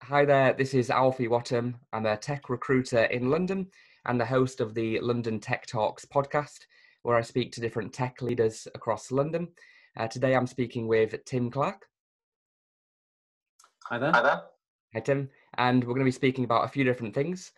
Hi there, this is Alfie Whattam. I'm a tech recruiter in London and the host of the London Tech Talks podcast, where I speak to different tech leaders across London. Today I'm speaking with Tim Clark. Hi there. Hi Tim, and we're going to be speaking about a few different things.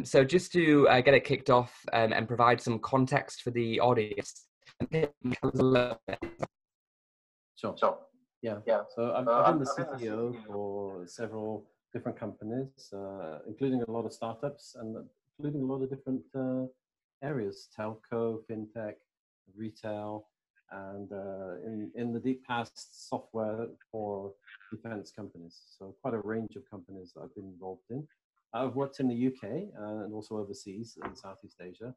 So just to get it kicked off and provide some context for the audience. Sure. Yeah. So I've been the CTO for several different companies, including a lot of startups and including a lot of different areas: telco, fintech, retail, and in the deep past, software for defense companies. So quite a range of companies that I've been involved in. I've worked in the UK and also overseas in Southeast Asia,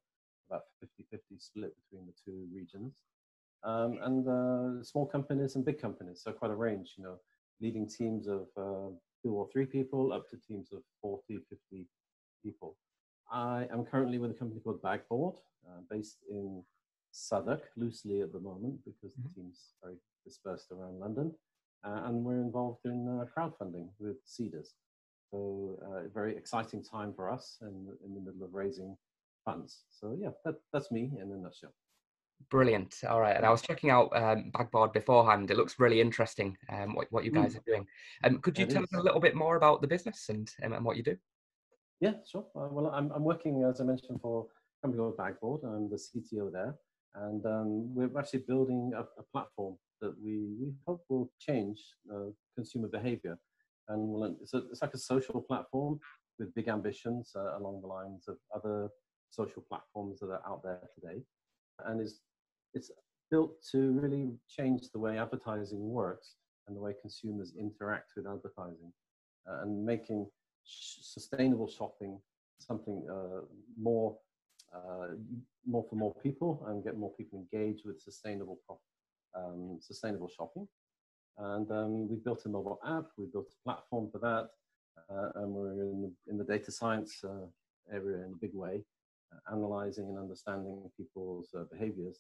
about 50-50 split between the two regions. And small companies and big companies, so quite a range, leading teams of 2 or 3 people up to teams of 40, 50 people. I am currently with a company called Backboard, based in Southwark, loosely at the moment, because the team's very dispersed around London. And we're involved in crowdfunding with Seeders. So a very exciting time for us in the middle of raising funds. So yeah, that's me in a nutshell. Brilliant. All right. And I was checking out Backboard beforehand. It looks really interesting, what you guys are doing. Could you tell us a little bit more about the business and what you do? Yeah, sure. Well, I'm working, as I mentioned, for a company called Backboard. I'm the CTO there. And we're actually building a platform that we hope will change consumer behavior. And it's like a social platform with big ambitions along the lines of other social platforms that are out there today. And it's built to really change the way advertising works and the way consumers interact with advertising, and making sustainable shopping something more for more people, and get more people engaged with sustainable shopping. And we've built a mobile app, we've built a platform for that, and we're in the data science area in a big way, analyzing and understanding people's behaviors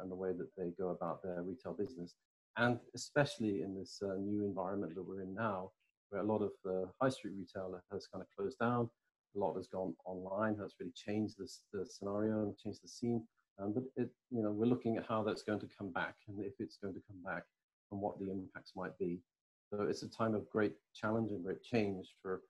and the way that they go about their retail business. And especially in this new environment that we're in now, where a lot of the high street retail has kind of closed down, a lot has gone online. That's really changed the scenario and changed the scene. But we're looking at how that's going to come back, and if it's going to come back, and what the impacts might be. So it's a time of great challenge and great change for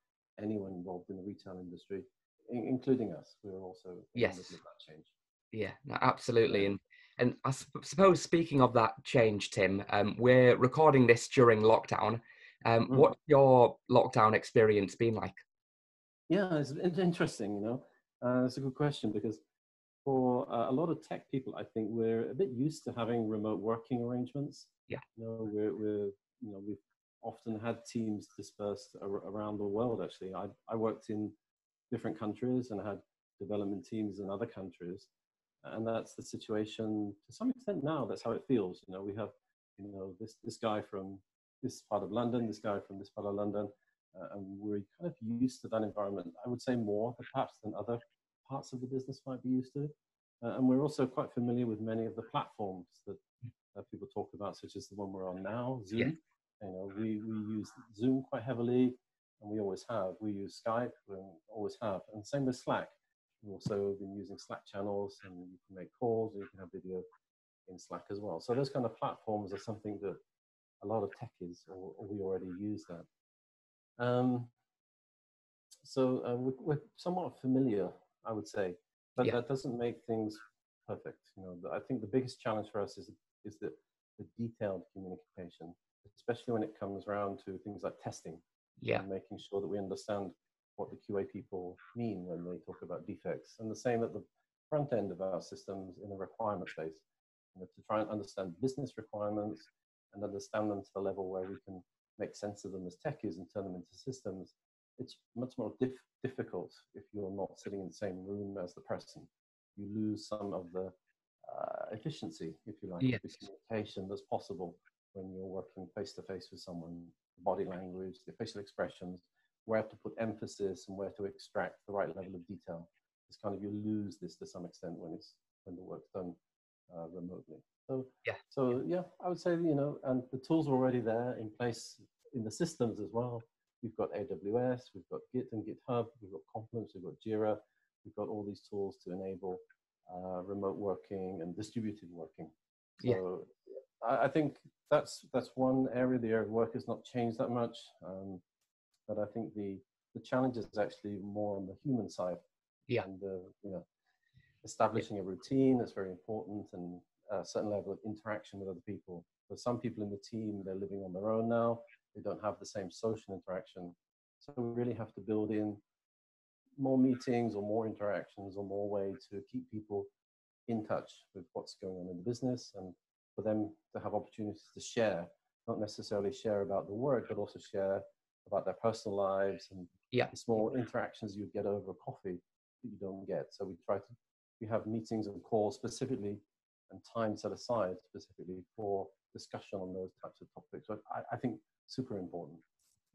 anyone involved in the retail industry, including us. We're also in the middle of that change. Yeah, no, absolutely. Yeah. And I suppose, speaking of that change, Tim, we're recording this during lockdown. What's your lockdown experience been like? Yeah, it's interesting, it's a good question, because for a lot of tech people, I think we're a bit used to having remote working arrangements. Yeah. We've often had teams dispersed around the world, actually. I worked in different countries and had development teams in other countries. And that's the situation to some extent now. That's how it feels. We have, this guy from this part of London, this guy from this part of London, and we're kind of used to that environment. I would say more perhaps than other parts of the business might be used to. And we're also quite familiar with many of the platforms that people talk about, such as the one we're on now, Zoom. Yeah. We use Zoom quite heavily, and we always have. We use Skype, we always have. And same with Slack. We've also been using Slack channels, and you can make calls, and you can have video in Slack as well. So those kind of platforms are something that a lot of techies, or we already use that. We're somewhat familiar, I would say, but that doesn't make things perfect. I think the biggest challenge for us is the detailed communication, especially when it comes around to things like testing. Yeah. And making sure that we understand what the QA people mean when they talk about defects, and the same at the front end of our systems in the requirement space, to try and understand business requirements and understand them to the level where we can make sense of them as techies and turn them into systems. It's much more difficult if you're not sitting in the same room as the person. You lose some of the efficiency, if you like, of the communication that's possible when you're working face-to-face with someone. The body language, the facial expressions, where to put emphasis and where to extract the right level of detail. It's kind of, you lose this to some extent when the work's done remotely. So I would say, and the tools are already there in place in the systems as well. we've got AWS, we've got Git and GitHub, we've got Confluence, we've got Jira, we've got all these tools to enable remote working and distributed working. So I think that's one area. The area of work has not changed that much, but I think the challenge is actually more on the human side. And establishing a routine that's very important, and a certain level of interaction with other people. For some people in the team, they're living on their own now. They don't have the same social interaction. So we really have to build in more meetings or more interactions or more way to keep people in touch with what's going on in the business, and for them to have opportunities to share, not necessarily share about the work, but also share about their personal lives and the small interactions you get over coffee that you don't get. So we have meetings and calls specifically and time set aside specifically for discussion on those types of topics. So I think super important.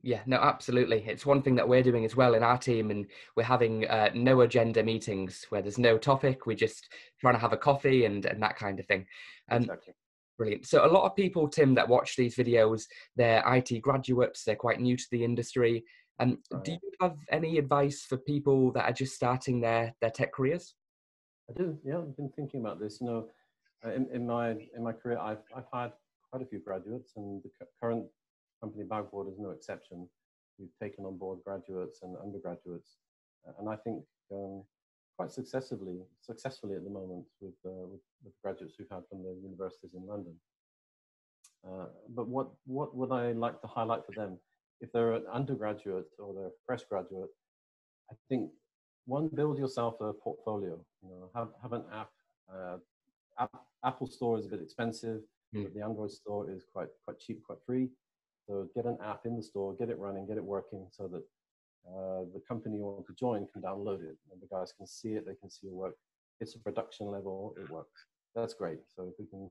Yeah, no, absolutely. It's one thing that we're doing as well in our team, and we're having no agenda meetings where there's no topic. We're just trying to have a coffee and that kind of thing. Exactly. Brilliant. So a lot of people, Tim, that watch these videos, they're IT graduates, they're quite new to the industry. Do you have any advice for people that are just starting their tech careers? I do, yeah. I've been thinking about this. You know, in my career, I've hired quite a few graduates, and the current company Backboard is no exception. We've taken on board graduates and undergraduates, and I think quite successfully at the moment with graduates we've had from the universities in London. But what would I like to highlight for them? If they're an undergraduate or they're a fresh graduate, I think one, build yourself a portfolio. You know, have an app. Apple Store is a bit expensive, but the Android Store is quite cheap, quite free. So get an app in the store, get it running, get it working, so that the company you want to join can download it, and the guys can see it, they can see your work. It's a production level, it works. That's great. So if we can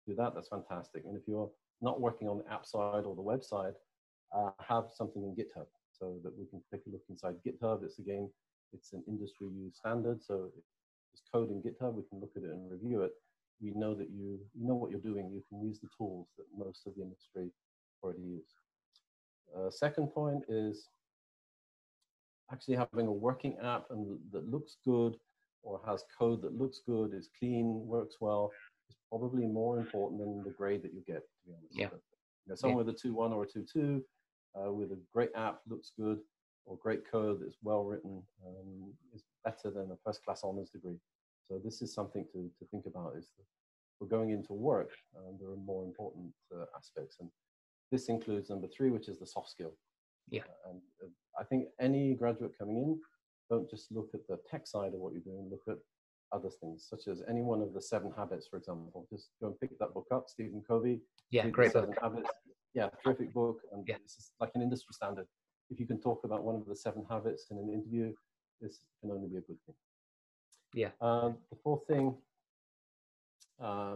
do that, that's fantastic. And if you're not working on the app side or the website, have something in GitHub so that we can take a look inside GitHub. It's an industry use standard. So if there's code in GitHub, we can look at it and review it. We know that you know what you're doing. You can use the tools that most of the industry already use. Second point is actually having a working app that looks good, or has code that looks good, is clean, works well, is probably more important than the grade that you get, to be honest. Yeah. But, you know, someone with a 2.1 or a 2.2 with a great app, looks good, or great code that's well written, is better than a first-class honors degree. So this is something to think about, is that we're going into work, and there are more important aspects. And this includes number 3, which is the soft skill. Yeah. And I think any graduate coming in, don't just look at the tech side of what you're doing, look at other things, such as any one of the 7 habits, for example. Just go and pick that book up, Stephen Covey. Yeah, great book. 7 habits. Yeah, terrific book. And this is like an industry standard. If you can talk about one of the 7 habits in an interview, this can only be a good thing. Yeah. The fourth thing,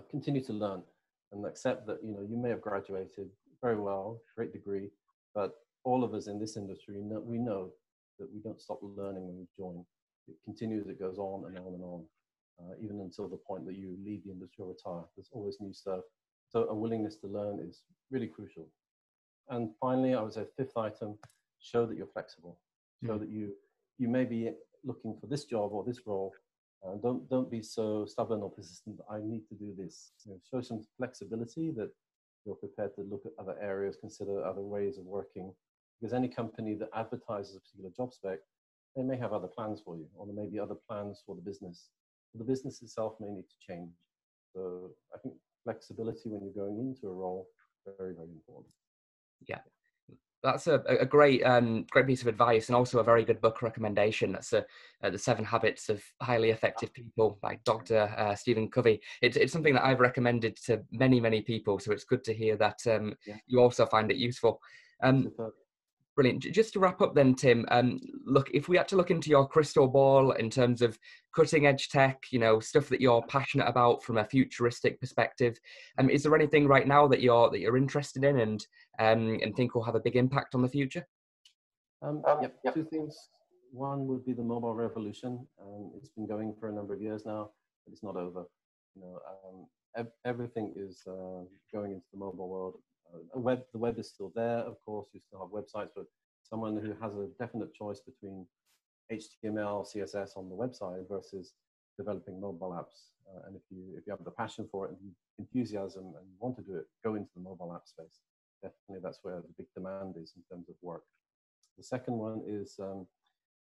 continue to learn and accept that, you know, you may have graduated very well, great degree, but all of us in this industry, we know that we don't stop learning when we join. It continues, it goes on and on and on, even until the point that you leave the industry or retire. There's always new stuff. So a willingness to learn is really crucial. And finally, I would say 5th item, show that you're flexible. Show that you may be looking for this job or this role. Don't be so stubborn or persistent. I need to do this. You know, show some flexibility, that you're prepared to look at other areas, consider other ways of working. Because any company that advertises a particular job spec, they may have other plans for you, or there may be other plans for the business. The business itself may need to change. So I think flexibility when you're going into a role, very, very important. Yeah. That's a great great piece of advice, and also a very good book recommendation. That's the 7 Habits of Highly Effective People by Dr. Stephen Covey. It's something that I've recommended to many people, so it's good to hear that you also find it useful. Brilliant. Just to wrap up then, Tim, look, if we had to look into your crystal ball in terms of cutting edge tech, you know, stuff that you're passionate about from a futuristic perspective, is there anything right now that you're interested in and think will have a big impact on the future? Yep. 2 things. One would be the mobile revolution. It's been going for a number of years now, but it's not over. You know, everything is going into the mobile world. The web is still there, of course. You still have websites, but someone who has a definite choice between HTML, CSS on the website versus developing mobile apps. And if you have the passion for it and enthusiasm and you want to do it, go into the mobile app space. Definitely, that's where the big demand is in terms of work. The second one is,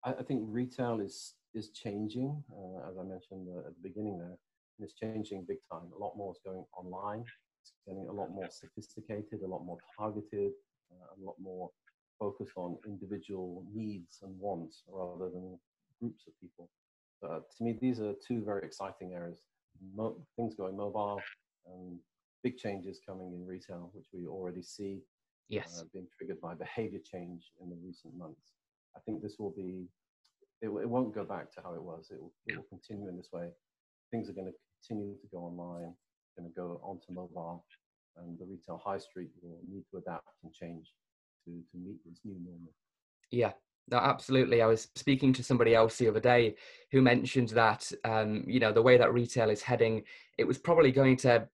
I think retail is changing, as I mentioned at the beginning there. And it's changing big time. A lot more is going online. It's getting a lot more sophisticated, a lot more targeted, a lot more focused on individual needs and wants rather than groups of people. To me, these are two very exciting areas. Things going mobile and big changes coming in retail, which we already see being triggered by behavior change in the recent months. I think this will be, it won't go back to how it was. It will continue in this way. Things are going to continue to go online, going to go onto mobile, and the retail high street will need to adapt and change to meet this new normal. Yeah, no, absolutely. I was speaking to somebody else the other day who mentioned that, you know, the way that retail is heading, it was probably going to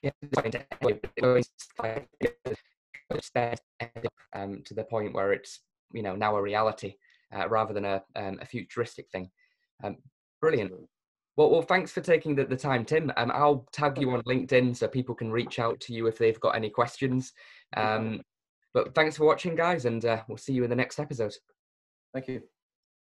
get to the point where it's, you know, now a reality rather than a futuristic thing. Brilliant. Absolutely. Well, thanks for taking the time, Tim. I'll tag you on LinkedIn so people can reach out to you if they've got any questions. But thanks for watching, guys, and we'll see you in the next episode. Thank you.